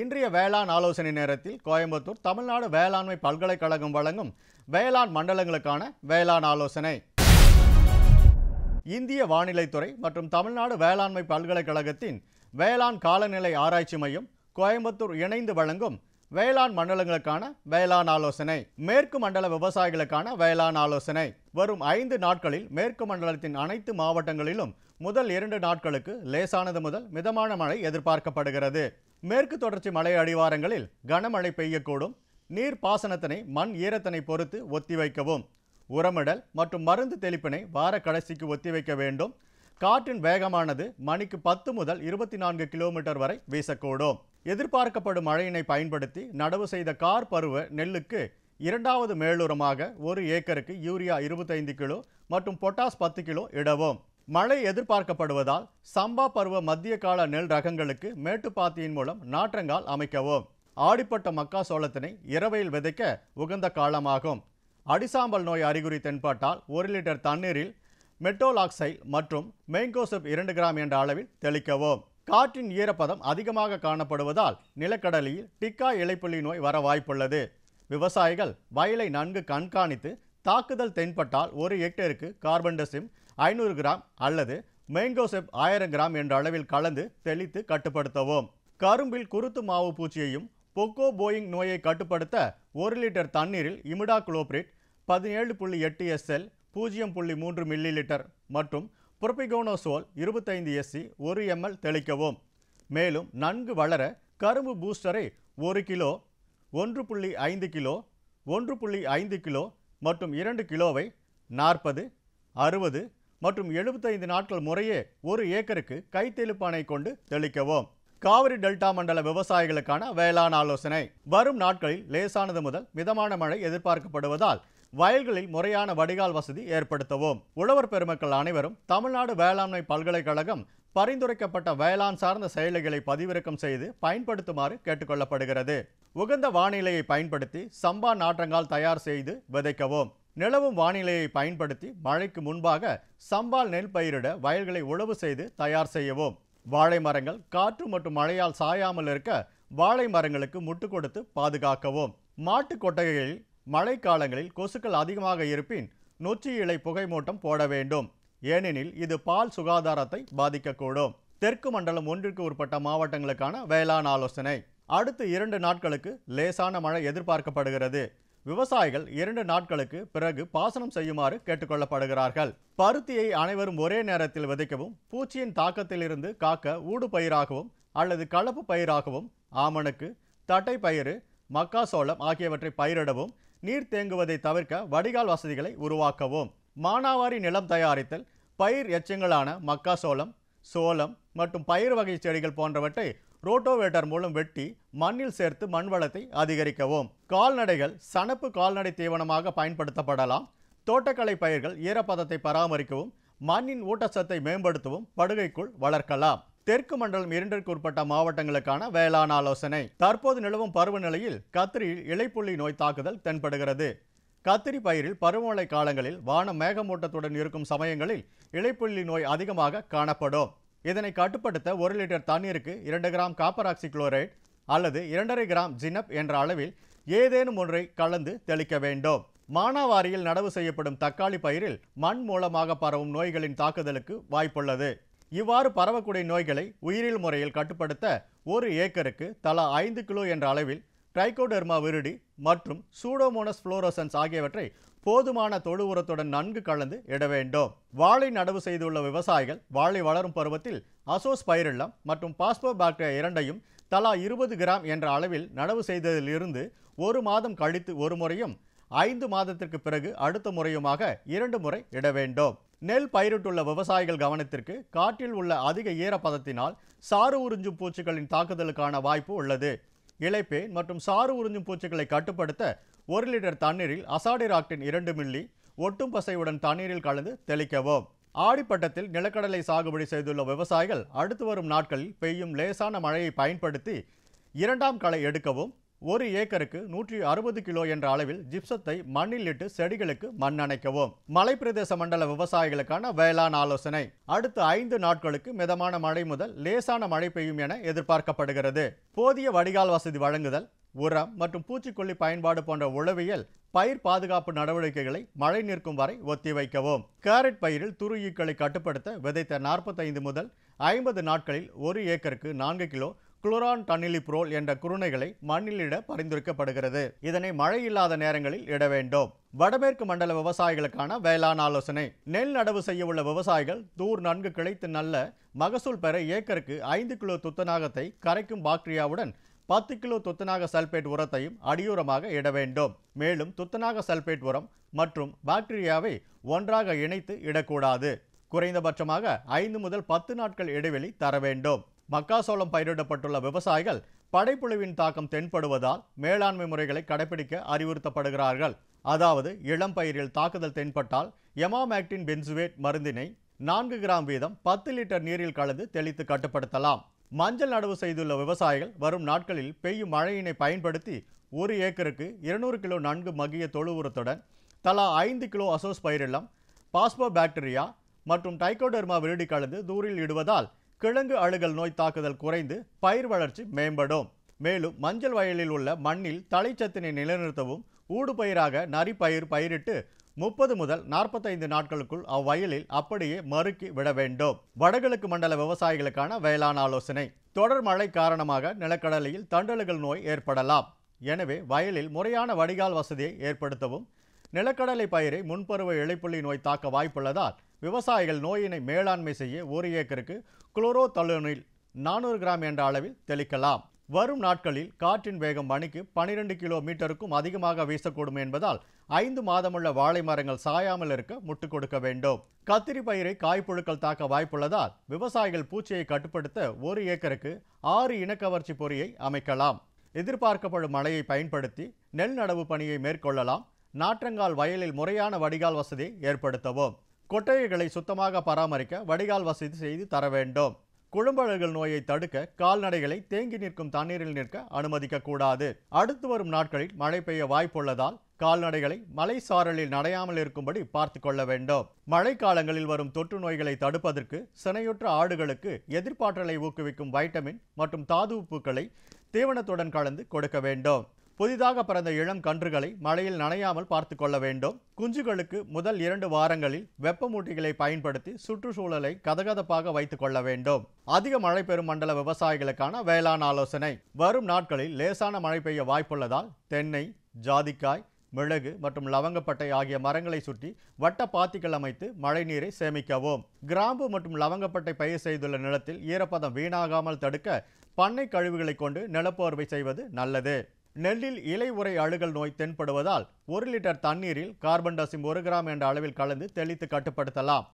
இன்றைய வேளாண் ஆலோசனை நேரத்தில் கோயம்புத்தூர் தமிழ்நாடு வேளாண்மை பல்கலைக்கழகம் வழங்கும் வேளாண் மண்டலங்களுக்கான வேளாண் ஆலோசனை. இந்திய வானிலைத்துறை மற்றும் தமிழ்நாடு வேளாண்மை பல்கலைக்கழகத்தின் வேளாண் காலநிலை ஆராய்ச்சி மையம் கோயம்புத்தூர் இணைந்து வழங்கும் வேளாண் மண்டலங்களுக்கான வேளாண் ஆலோசனை. மேற்கு மண்டல விவசாயிகளுக்கான வேளாண் ஆலோசனை. வரும் 5 நாட்களில் மேற்கு மண்டலத்தின் அனைத்து மாவட்டங்களிலும் முதல் 2 நாட்களுக்கு லேசானது முதல் மிதமான மழை எதிர்பார்க்கப்படுகிறது. மேற்கு தொடர்ச்சி மலை அடிவாரங்களில் கனமழை பெய்யக்கூடும். நீர் பாசனத்தினை மண் ஈரத்தினை பொறுத்து ஒத்திவைக்கவும். உரமிடல் மற்றும் மருந்து தெளிப்பினை வார கடைசிக்கு ஒத்திவைக்க வேண்டும். காற்றின் வேகமானது மணிக்கு 10 முதல் 24 கிலோமீட்டர் வரை வீசக்கூடும். எதிர்பார்க்கப்படும் மழையினை பயன்படுத்தி நடவு செய்த கார் பருவ நெல்லுக்கு 2வது மேலுரமாக 1 ஏக்கருக்கு யூரியா 25 கிலோ மற்றும் பொட்டாஸ் 10 கிலோ இடவும். மழை எதிர்பார்க்கப்படுவதால் சம்பா பருவ மத்திய கால நெல் ரகங்களுக்கு மேட்டுப்பாத்தியின் மூலம் நாற்றங்கால் அமைக்கவும். ஆடிப்பட்ட மக்காசோளத்தினை இரவையில் விதைக்க உகந்த காலமாகும். அடிசாம்பல் நோய் அறிகுறி தென்பட்டால் 1 லிட்டர் தண்ணீரில் மெட்டோலாக்சைல் மற்றும் மேங்கோசெப் 2 கிராம் என்ற அளவில் தெளிக்கவும். காற்றின் ஈரப்பதம் அதிகமாக காணப்படுவதால் நிலக்கடலையில் டிக்கா இலைப்புள்ளி நோய் வர வாய்ப்புள்ளது. விவசாயிகள் வயலை நன்கு கண்காணித்து தாக்குதல் தென்பட்டால் 1 ஹெக்டேருக்கு கார்பன்டசிம் 500 கிராம் அல்லது மேங்கோசெப் 1000 கிராம் என்ற அளவில் கலந்து தெளித்து கட்டுப்படுத்தவும். கரும்பில் குருத்து மாவு பூச்சியையும் பொக்கோ போயிங் நோயை கட்டுப்படுத்த 1 லிட்டர் தண்ணீரில் இமிடாக்ளோபிரிட் 17.8 SL 0.3 மில்லி லிட்டர் மற்றும் புரோபிகோனோசோல் 25 SC 1 ml தெளிக்கவும். மேலும் நன்கு வளர கரும்பு பூஸ்டரை 1 கிலோ, 1.5 கிலோ, 1.5 கிலோ மற்றும் 2 கிலோவை 40, 60 மற்றும் 75 நாட்கள் முறையே 1 ஏக்கருக்கு கைத்தெளிப்பானை கொண்டு தெளிக்கவும். காவிரி டெல்டா மண்டல விவசாயிகளுக்கான வேளாண் ஆலோசனை. வரும் நாட்களில் லேசானது முதல் மிதமான மழை எதிர்பார்க்கப்படுவதால் வயல்களில் முறையான வடிகால் வசதி ஏற்படுத்தவும். உழவர் பெருமக்கள் அனைவரும் தமிழ்நாடு வேளாண்மை பல்கலைக்கழகம் பரிந்துரைக்கப்பட்ட வேளாண் சார்ந்த செயலிகளை பதிவிறக்கம் செய்து பயன்படுத்துமாறு கேட்டுக்கொள்ளப்படுகிறது. உகந்த வானிலையை பயன்படுத்தி சம்பா நாற்றங்கால் தயார் செய்து விதைக்கவும். நிலவும் வானிலையை பயன்படுத்தி மழைக்கு முன்பாக சம்பால் நெல் பயிரிட வயல்களை உழவு செய்து தயார் செய்யவும். வாழை மரங்கள் காற்று மற்றும் மழையால் சாயாமல் இருக்க வாழை மரங்களுக்கு முட்டு கொடுத்து பாதுகாக்கவும். மாட்டு கொட்டகைகளில் மழை காலங்களில் கொசுக்கள் அதிகமாக இருப்பின் நொச்சி இலை புகை மூட்டம் போட வேண்டும். ஏனெனில் இது பால் சுகாதாரத்தை பாதிக்கக்கூடும். தெற்கு மண்டலம் 1ற்கு உட்பட்ட மாவட்டங்களுக்கான வேளாண் ஆலோசனை. அடுத்த 2 நாட்களுக்கு லேசான மழை எதிர்பார்க்கப்படுகிறது. விவசாயிகள் 2 நாட்களுக்கு பிறகு பாசனம் செய்யுமாறு கேட்டுக்கொள்ளப்படுகிறார்கள். பருத்தியை அனைவரும் ஒரே நேரத்தில் விதைக்கவும். பூச்சியின் தாக்கத்திலிருந்து காக்க ஊடு பயிராகவும் அல்லது கலப்பு பயிராகவும் ஆமணக்கு, தட்டை பயிறு, மக்காசோளம் ஆகியவற்றை பயிரிடவும். நீர் தேங்குவதை தவிர்க்க வடிகால் வசதிகளை உருவாக்கவும். மானாவாரி நிலம் தயாரித்தல். பயிர் எச்சங்களான மக்காசோளம், சோளம் மற்றும் பயிர் வகை செடிகள் போன்றவற்றை ரோட்டோவேட்டர் மூலம் வெட்டி மண்ணில் சேர்த்து மண் வளத்தை அதிகரிக்கவும். கால்நடைகள் சணப்பு கால்நடை தீவனமாக பயன்படுத்தப்படலாம். தோட்டக்கலை பயிர்கள் ஈரப்பதத்தை பராமரிக்கவும் மண்ணின் ஊட்டச்சத்தை மேம்படுத்தவும் படுகைக்குள் வளர்க்கலாம். தெற்கு மண்டலம் 2ற்கு உட்பட்ட மாவட்டங்களுக்கான வேளாண் ஆலோசனை. தற்போது நிலவும் பருவநிலையில் கத்திரியில் இலைப்புள்ளி நோய் தாக்குதல் தென்படுகிறது. கத்திரி பயிரில் பருவமழை காலங்களில் வானம் மேகமூட்டத்துடன் இருக்கும் சமயங்களில் இலைப்புள்ளி நோய் அதிகமாக காணப்படும். இதனை கட்டுப்படுத்த 1 லிட்டர் தண்ணீருக்கு 2 கிராம் காப்பர் ஆக்சி குளோரைடு அல்லது 2.5 கிராம் ஜினப் என்ற அளவில் ஏதேனும் ஒன்றை கலந்து தெளிக்க வேண்டும். மானாவாரியில் நடவு செய்யப்படும் தக்காளி பயிரில் மண் மூலமாக பரவும் நோய்களின் தாக்குதலுக்கு வாய்ப்புள்ளது. இவ்வாறு பரவக்கூடிய நோய்களை உயிரியல் முறையில் கட்டுப்படுத்த 1 ஏக்கருக்கு தலா 5 கிலோ என்ற அளவில் ட்ரைகோடெர்மா விரிடி மற்றும் சூடோமோனஸ் புளோரசன்ஸ் ஆகியவற்றை போதுமான தொழு உரத்துடன் நன்கு கலந்து இட வேண்டும். வாழை நடவு செய்துள்ள விவசாயிகள் வாழை வளரும் பருவத்தில் அசோஸ் பைரில்லம் மற்றும் பாஸ்போபாக்டீரியா இரண்டையும் தலா 20 கிராம் என்ற அளவில் நடவு செய்ததிலிருந்து 1 மாதம் கழித்து ஒரு முறையும் 5 மாதத்திற்கு பிறகு அடுத்த முறையுமாக 2 முறை இட வேண்டும். நெல் பயிரிட்டுள்ள விவசாயிகள் கவனத்திற்கு காற்றில் உள்ள அதிக ஈரப்பதத்தினால் சாறு உறிஞ்சும் பூச்சிகளின் தாக்குதலுக்கான வாய்ப்பு உள்ளது. இலைப்பேன் மற்றும் சாறு உறிஞ்சும் பூச்சிகளை கட்டுப்படுத்த 1 லிட்டர் தண்ணீரில் அசாடிராக்டின் 2 மில்லி ஒட்டும் பசையுடன் தண்ணீரில் கலந்து தெளிக்கவும். ஆடிப்பட்டத்தில் நிலக்கடலை சாகுபடி செய்துள்ள விவசாயிகள் அடுத்து வரும் நாட்களில் பெய்யும் லேசான மழையை பயன்படுத்தி 2ஆம் களை எடுக்கவும். ஒரு ஏக்கருக்கு 160 கிலோ என்ற அளவில் ஜிப்சத்தை மண்ணில் இட்டு செடிகளுக்கு மண் அணைக்கவும். மலைப்பிரதேச மண்டல விவசாயிகளுக்கான வேளாண் ஆலோசனை. அடுத்த 5 நாட்களுக்கு மிதமான மழை முதல் லேசான மழை பெய்யும் என எதிர்பார்க்கப்படுகிறது. போதிய வடிகால் வசதி வழங்குதல், உரம் மற்றும் பூச்சிக்கொல்லி பயன்பாடு போன்ற உளவியல் பயிர் பாதுகாப்பு நடவடிக்கைகளை மழை நிற்கும் வரை ஒத்திவைக்கவும். கேரட் பயிரில் துரு ஈக்களை கட்டுப்படுத்த விதைத்த 45 முதல் 50 நாட்களில் ஒரு ஏக்கருக்கு 4 கிலோ குளோரான் டன்னிலிப்ரோல் என்ற குருணைகளை மண்ணில் இட பரிந்துரைக்கப்படுகிறது. இதனை மழை இல்லாத நேரங்களில் இட வேண்டும். வடமேற்கு மண்டல விவசாயிகளுக்கான வேளாண் ஆலோசனை. நெல் நடவு செய்ய உள்ள விவசாயிகள் தூர் நன்கு கிளைத்து நல்ல மகசூல் பெற ஏக்கருக்கு 5 கிலோ துத்தநாகத்தை கரைக்கும் பாக்டீரியாவுடன் 10 கிலோ துத்தநாக சல்பேட் உரத்தையும் அடியுரமாக இட வேண்டும். மேலும் துத்தநாக சல்பேட் உரம் மற்றும் பாக்டீரியாவை ஒன்றாக இணைத்து இடக்கூடாது. குறைந்தபட்சமாக 5 முதல் 10 நாட்கள் இடைவெளி தர வேண்டும். மக்காசோளம் பயிரிடப்பட்டுள்ள விவசாயிகள் படைப்புழுவின் தாக்கம் தென்படுவதால் மேலாண்மை முறைகளை கடைபிடிக்க அறிவுறுத்தப்படுகிறார்கள். அதாவது இளம் பயிரில் தாக்குதல் தென்பட்டால் எமாமேக்டின் பென்சுவேட் மருந்தினை 4 கிராம் வீதம் 10 லிட்டர் நீரில் கலந்து தெளித்து கட்டுப்படுத்தலாம். மஞ்சள் நடவு செய்துள்ள விவசாயிகள் வரும் நாட்களில் பெய்யும் மழையினை பயன்படுத்தி ஒரு ஏக்கருக்கு 200 கிலோ நன்கு மகிய தொழு உரத்துடன் தலா 5 கிலோ அசோஸ்பைரில்லம், பாஸ்போபாக்டீரியா மற்றும் டைகோடெர்மா விரிடி கலந்து தூரில் இடுவதால் கிழங்கு அழுகல் நோய் தாக்குதல் குறைந்து பயிர் வளர்ச்சி மேம்படும். மேலும் மஞ்சள் வயலில் உள்ள மண்ணில் தழைச்சத்தினை நிலைநிறுத்தவும் ஊடுபயிராக நரிப்பயிர் பயிரிட்டு 30 முதல் 45 நாட்களுக்குள் அவ்வயலில் அப்படியே மறுக்கி விட வேண்டும். வடகிழக்கு மண்டல விவசாயிகளுக்கான வேளாண் ஆலோசனை. தொடர் மழை காரணமாக நிலக்கடலையில் தண்டலுகள் நோய் ஏற்படலாம். எனவே வயலில் முறையான வடிகால் வசதியை ஏற்படுத்தவும். நிலக்கடலை பயிரை முன்பருவ இலைப்புள்ளி நோய் தாக்க வாய்ப்புள்ளதால் விவசாயிகள் நோயினை மேலாண்மை செய்ய ஒரு ஏக்கருக்கு குளோரோதலோனில் 400 கிராம் என்ற அளவில் தெளிக்கலாம். வரும் நாட்களில் காற்றின் வேகம் மணிக்கு 12 கிலோமீட்டருக்கும் அதிகமாக வீசக்கூடும் என்பதால் 5 மாதமுள்ள வாழை மரங்கள் சாயாமல் இருக்க முட்டு கொடுக்க வேண்டும். கத்திரி பயிரை காய்ப்புழுக்கள் தாக்க வாய்ப்புள்ளதால் விவசாயிகள் பூச்சியை கட்டுப்படுத்த ஒரு ஏக்கருக்கு 6 இனக்கவர்ச்சி பொறியை அமைக்கலாம். எதிர்பார்க்கப்படும் மழையை பயன்படுத்தி நெல் நடவு பணியை மேற்கொள்ளலாம். நாற்றங்கால் வயலில் முறையான வடிகால் வசதியை ஏற்படுத்தவும். கொட்டைகளை சுத்தமாக பராமரிக்க வடிகால் வசதி செய்து தர வேண்டும். குழம்பழுகல் நோயை தடுக்க கால்நடைகளை தேங்கி நிற்கும் தண்ணீரில் நிற்க அனுமதிக்க கூடாது. அடுத்து வரும் நாட்களில் மழை பெய்ய வாய்ப்புள்ளதால் கால்நடைகளை மலை சாரலில் நடையாமல் இருக்கும்படி பார்த்து கொள்ள வேண்டும். மழைக்காலங்களில் வரும் தொற்று நோய்களை தடுப்பதற்கு சினையுற்ற ஆடுகளுக்கு எதிர்ப்பாற்றலை ஊக்குவிக்கும் வைட்டமின் மற்றும் தாது உப்புக்களை தீவனத்துடன் கலந்து கொடுக்க வேண்டும். புதிதாக பிறந்த இளம் கன்றுகளை மழையில் நனையாமல் பார்த்து கொள்ள வேண்டும். குஞ்சுகளுக்கு முதல் 2 வாரங்களில் வெப்பமூட்டிகளை பயன்படுத்தி சுற்றுச்சூழலை கதகதப்பாக வைத்துக் கொள்ள வேண்டும். அதிக மழை பெறும் மண்டல விவசாயிகளுக்கான வேளாண் ஆலோசனை. வரும் நாட்களில் லேசான மழை பெய்ய வாய்ப்புள்ளதால் தென்னை, ஜாதிக்காய், மிளகு மற்றும் லவங்கப்பட்டை ஆகிய மரங்களை சுற்றி வட்ட பாத்திகள் அமைத்து மழை நீரை சேமிக்கவும். கிராம்பு மற்றும் லவங்கப்பட்டை பயிர் செய்துள்ள நிலத்தில் ஈரப்பதம் வீணாகாமல் தடுக்க பண்ணை கழிவுகளை கொண்டு நிலப்போர்வை செய்வது நல்லது. நெல்லில் இலை உறை அழுகல் நோய் தென்படுவதால் 1 லிட்டர் தண்ணீரில் கார்பன்டசிம் 1 கிராம் என்ற அளவில் கலந்து தெளித்து கட்டுப்படுத்தலாம்.